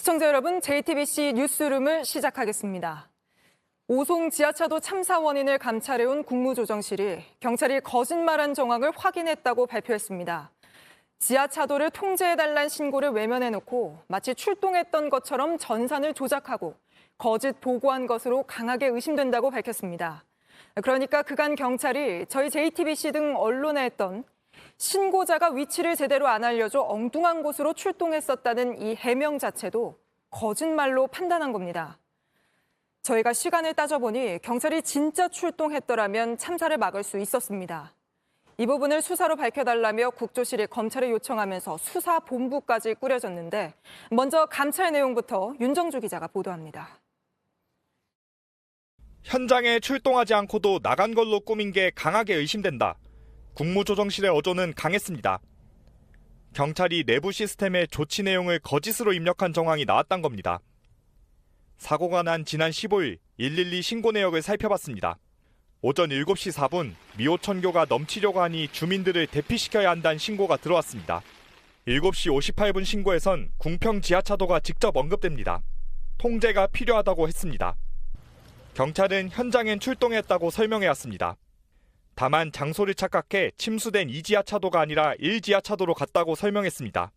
시청자 여러분, JTBC 뉴스룸을 시작하겠습니다. 오송 지하차도 참사 원인을 감찰해온 국무조정실이 경찰이 거짓말한 정황을 확인했다고 발표했습니다. 지하차도를 통제해달란 신고를 외면해놓고 마치 출동했던 것처럼 전산을 조작하고 거짓 보고한 것으로 강하게 의심된다고 밝혔습니다. 그러니까 그간 경찰이 저희 JTBC 등 언론에 했던 신고자가 위치를 제대로 안 알려줘 엉뚱한 곳으로 출동했었다는 이 해명 자체도 거짓말로 판단한 겁니다. 저희가 시간을 따져보니 경찰이 진짜 출동했더라면 참사를 막을 수 있었습니다. 이 부분을 수사로 밝혀달라며 국조실이 검찰에 요청하면서 수사본부까지 꾸려졌는데 먼저 감찰 내용부터 윤정주 기자가 보도합니다. 현장에 출동하지 않고도 나간 걸로 꾸민 게 강하게 의심된다. 국무조정실의 어조는 강했습니다. 경찰이 내부 시스템에 조치 내용을 거짓으로 입력한 정황이 나왔단 겁니다. 사고가 난 지난 15일 112 신고 내역을 살펴봤습니다. 오전 7시 4분 미호천교가 넘치려고 하니 주민들을 대피시켜야 한다는 신고가 들어왔습니다. 7시 58분 신고에선 궁평 지하차도가 직접 언급됩니다. 통제가 필요하다고 했습니다. 경찰은 현장엔 출동했다고 설명해왔습니다. 다만 장소를 착각해 침수된 2지하차도가 아니라 1지하차도로 갔다고 설명했습니다.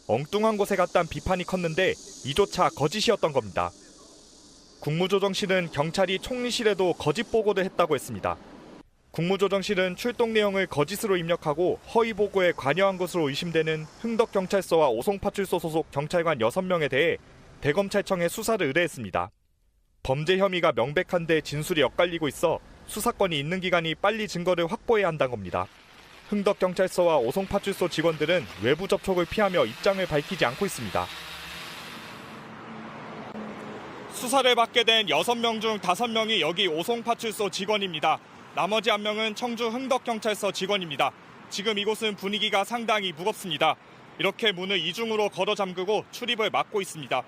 엉뚱한 곳에 갔다는 비판이 컸는데 이조차 거짓이었던 겁니다. 국무조정실은 경찰이 총리실에도 거짓 보고를 했다고 했습니다. 국무조정실은 출동 내용을 거짓으로 입력하고 허위 보고에 관여한 것으로 의심되는 흥덕경찰서와 오송파출소 소속 경찰관 6명에 대해 대검찰청에 수사를 의뢰했습니다. 범죄 혐의가 명백한데 진술이 엇갈리고 있어 수사권이 있는 기관이 빨리 증거를 확보해야 한다는 겁니다. 흥덕경찰서와 오송파출소 직원들은 외부 접촉을 피하며 입장을 밝히지 않고 있습니다. 수사를 받게 된 6명 중 5명이 여기 오송파출소 직원입니다. 나머지 1명은 청주 흥덕경찰서 직원입니다. 지금 이곳은 분위기가 상당히 무겁습니다. 이렇게 문을 이중으로 걸어 잠그고 출입을 막고 있습니다.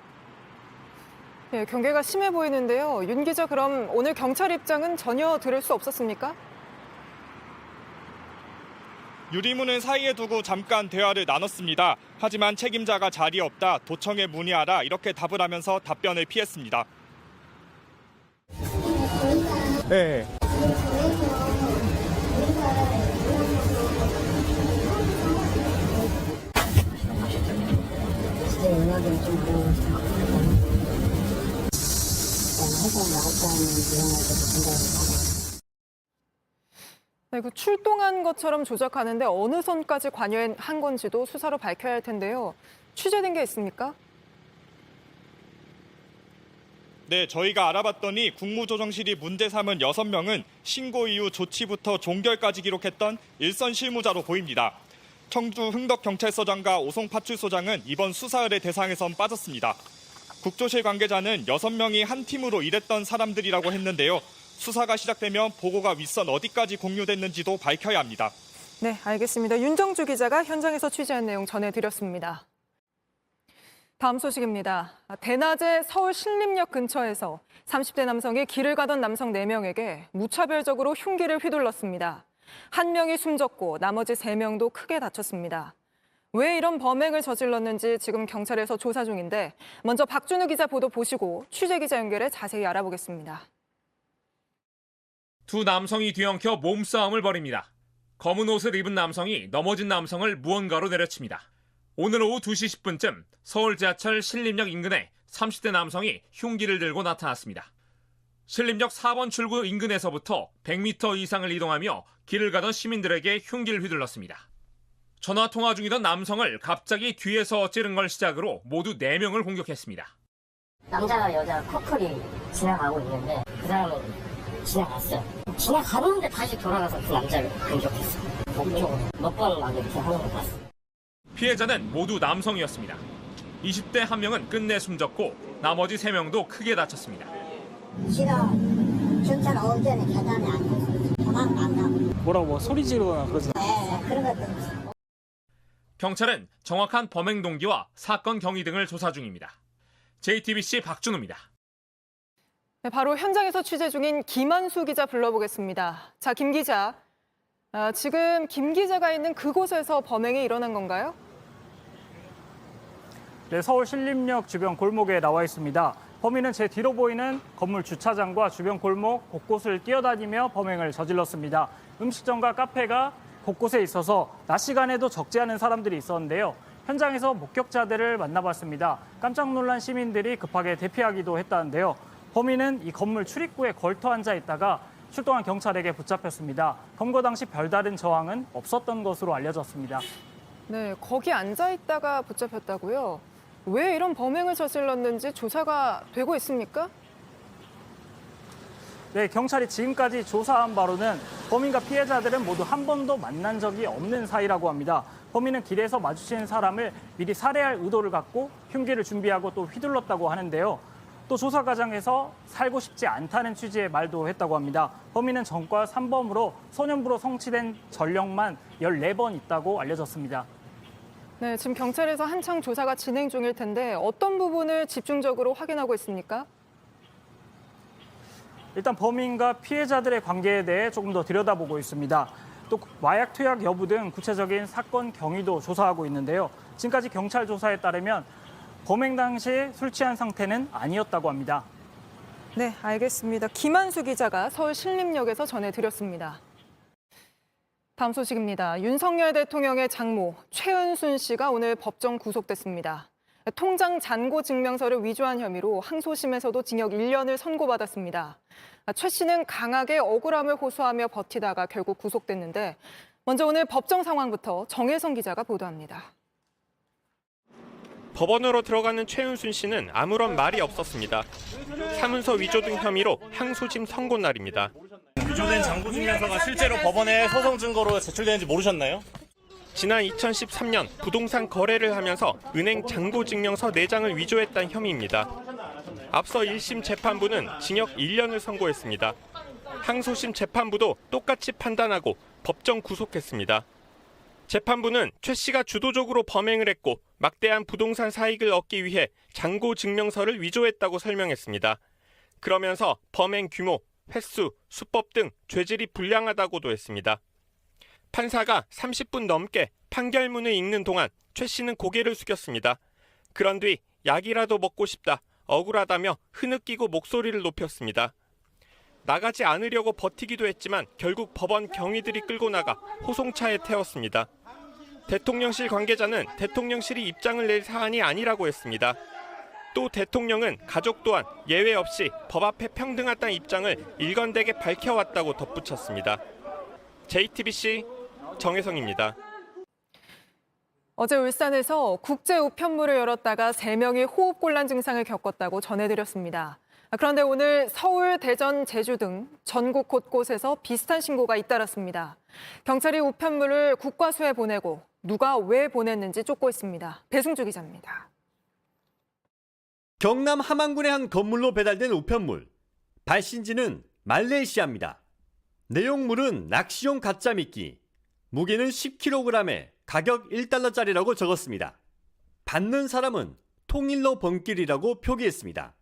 네, 경계가 심해 보이는데요. 윤 기자, 그럼 오늘 경찰 입장은 전혀 들을 수 없었습니까? 유리문을 사이에 두고 잠깐 대화를 나눴습니다. 하지만 책임자가 자리에 없다, 도청에 문의하라 이렇게 답을 하면서 답변을 피했습니다. 네. 네, 그 출동한 것처럼 조작하는데 어느 선까지 관여한 건지도 수사로 밝혀야 할 텐데요. 취재된 게 있습니까? 네, 저희가 알아봤더니 국무조정실이 문제 삼은 6명은 신고 이후 조치부터 종결까지 기록했던 일선 실무자로 보입니다. 청주 흥덕경찰서장과 오송파출소장은 이번 수사 의뢰 대상에선 빠졌습니다. 국조실 관계자는 6명이 한 팀으로 일했던 사람들이라고 했는데요. 수사가 시작되면 보고가 윗선 어디까지 공유됐는지도 밝혀야 합니다. 네, 알겠습니다. 윤정주 기자가 현장에서 취재한 내용 전해드렸습니다. 다음 소식입니다. 대낮에 서울 신림역 근처에서 30대 남성이 길을 가던 남성 4명에게 무차별적으로 흉기를 휘둘렀습니다. 1명이 숨졌고 나머지 3명도 크게 다쳤습니다. 왜 이런 범행을 저질렀는지 지금 경찰에서 조사 중인데 먼저 박준우 기자 보도 보시고 취재 기자 연결해 자세히 알아보겠습니다. 두 남성이 뒤엉켜 몸싸움을 벌입니다. 검은 옷을 입은 남성이 넘어진 남성을 무언가로 내려칩니다. 오늘 오후 2시 10분쯤 서울 지하철 신림역 인근에 30대 남성이 흉기를 들고 나타났습니다. 신림역 4번 출구 인근에서부터 100m 이상을 이동하며 길을 가던 시민들에게 흉기를 휘둘렀습니다. 전화 통화 중이던 남성을 갑자기 뒤에서 찌른 걸 시작으로 모두 4명을 공격했습니다. 남자와 여자 커플이 지나가고 있는데 그 사람은 지나갔어요. 지나가는데 다시 돌아가서 그 남자를 공격했어요. 목적으로 몇 번 막 이렇게 하는 걸 봤어요. 피해자는 모두 남성이었습니다. 20대 1명은 끝내 숨졌고 나머지 3명도 크게 다쳤습니다. 지가 경찰 오기 전에 계단에 앉아서 도망간다고. 뭐라고 소리 지르거나 그러지? 네, 그런 것도 있어요. 경찰은 정확한 범행 동기와 사건 경위 등을 조사 중입니다. JTBC 박준우입니다. 네, 바로 현장에서 취재 중인 김한수 기자 불러보겠습니다. 자, 김 기자. 지금 김 기자가 있는 그곳에서 범행이 일어난 건가요? 네, 서울 신림역 주변 골목에 나와 있습니다. 범인은 제 뒤로 보이는 건물 주차장과 주변 골목 곳곳을 뛰어다니며 범행을 저질렀습니다. 음식점과 카페가 곳곳에 있어서 낮 시간에도 적지 않은 사람들이 있었는데요. 현장에서 목격자들을 만나봤습니다. 깜짝 놀란 시민들이 급하게 대피하기도 했다는데요. 범인은 이 건물 출입구에 걸터 앉아 있다가 출동한 경찰에게 붙잡혔습니다. 검거 당시 별다른 저항은 없었던 것으로 알려졌습니다. 네, 거기 앉아 있다가 붙잡혔다고요? 왜 이런 범행을 저질렀는지 조사가 되고 있습니까? 네, 경찰이 지금까지 조사한 바로는 범인과 피해자들은 모두 한 번도 만난 적이 없는 사이라고 합니다. 범인은 길에서 마주친 사람을 미리 살해할 의도를 갖고 흉기를 준비하고 또 휘둘렀다고 하는데요. 또 조사 과정에서 살고 싶지 않다는 취지의 말도 했다고 합니다. 범인은 전과 3범으로 소년부로 성취된 전력만 14번 있다고 알려졌습니다. 네, 지금 경찰에서 한창 조사가 진행 중일 텐데 어떤 부분을 집중적으로 확인하고 있습니까? 일단 범인과 피해자들의 관계에 대해 조금 더 들여다보고 있습니다. 또 마약 투약 여부 등 구체적인 사건 경위도 조사하고 있는데요. 지금까지 경찰 조사에 따르면 범행 당시 술 취한 상태는 아니었다고 합니다. 네, 알겠습니다. 김한수 기자가 서울 신림역에서 전해드렸습니다. 다음 소식입니다. 윤석열 대통령의 장모 최은순 씨가 오늘 법정 구속됐습니다. 통장 잔고 증명서를 위조한 혐의로 항소심에서도 징역 1년을 선고받았습니다. 최 씨는 강하게 억울함을 호소하며 버티다가 결국 구속됐는데 먼저 오늘 법정 상황부터 정혜성 기자가 보도합니다. 법원으로 들어가는 최은순 씨는 아무런 말이 없었습니다. 사문서 위조 등 혐의로 항소심 선고 날입니다. 위조된 잔고 증명서가 실제로 법원에 소송 증거로 제출되는지 모르셨나요? 지난 2013년 부동산 거래를 하면서 은행 잔고 증명서 4장을 위조했다는 혐의입니다. 앞서 1심 재판부는 징역 1년을 선고했습니다. 항소심 재판부도 똑같이 판단하고 법정 구속했습니다. 재판부는 최 씨가 주도적으로 범행을 했고 막대한 부동산 사익을 얻기 위해 잔고 증명서를 위조했다고 설명했습니다. 그러면서 범행 규모, 횟수, 수법 등 죄질이 불량하다고도 했습니다. 판사가 30분 넘게 판결문을 읽는 동안 최 씨는 고개를 숙였습니다. 그런 뒤 약이라도 먹고 싶다, 억울하다며 흐느끼고 목소리를 높였습니다. 나가지 않으려고 버티기도 했지만 결국 법원 경위들이 끌고 나가 호송차에 태웠습니다. 대통령실 관계자는 대통령실이 입장을 낼 사안이 아니라고 했습니다. 또 대통령은 가족 또한 예외 없이 법 앞에 평등하다는 입장을 일관되게 밝혀왔다고 덧붙였습니다. JTBC 정혜성입니다. 어제 울산에서 국제 우편물을 열었다가 3명이 호흡곤란 증상을 겪었다고 전해드렸습니다. 그런데 오늘 서울, 대전, 제주 등 전국 곳곳에서 비슷한 신고가 잇따랐습니다. 경찰이 우편물을 국과수에 보내고 누가 왜 보냈는지 쫓고 있습니다. 배승주 기자입니다. 경남 함안군의 한 건물로 배달된 우편물. 발신지는 말레이시아입니다. 내용물은 낚시용 가짜 미끼. 무게는 10kg에 가격 1달러짜리라고 적었습니다. 받는 사람은 통일로 번길이라고 표기했습니다.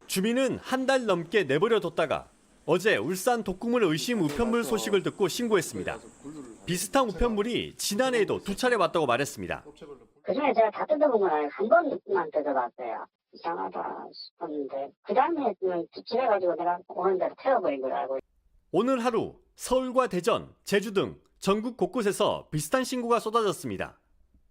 주민은 한 달 넘게 내버려 뒀다가 어제 울산 독국물 의심 우편물 소식을 듣고 신고했습니다. 비슷한 우편물이 지난해에도 2차례 왔다고 말했습니다. 그중에 제가 다 뜯어본 건 아니고 한 번만 뜯어봤어요. 이상하다 싶었는데 그 다음에는 집해가지고 내가 오는 대로 태워버린 걸 알고. 오늘 하루 서울과 대전, 제주 등 전국 곳곳에서 비슷한 신고가 쏟아졌습니다.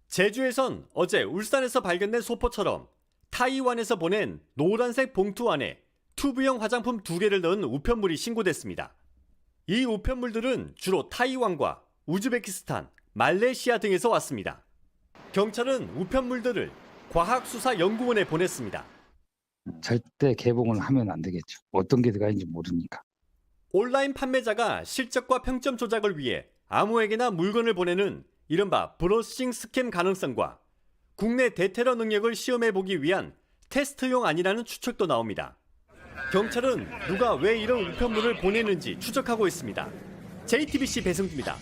제주에선 어제 울산에서 발견된 소포처럼 타이완에서 보낸 노란색 봉투 안에 튜브형 화장품 2개를 넣은 우편물이 신고됐습니다. 이 우편물들은 주로 타이완과 우즈베키스탄, 말레이시아 등에서 왔습니다. 경찰은 우편물들을 과학수사연구원에 보냈습니다. 절대 개봉을 하면 안 되겠죠. 어떤 게 들어가는지 모르니까. 온라인 판매자가 실적과 평점 조작을 위해 아무에게나 물건을 보내는 이른바 브로싱 스캠 가능성과 국내 대테러 능력을 시험해보기 위한 테스트용 아니라는 추측도 나옵니다. 경찰은 누가 왜 이런 우편물을 보내는지 추적하고 있습니다. JTBC 배승주입니다.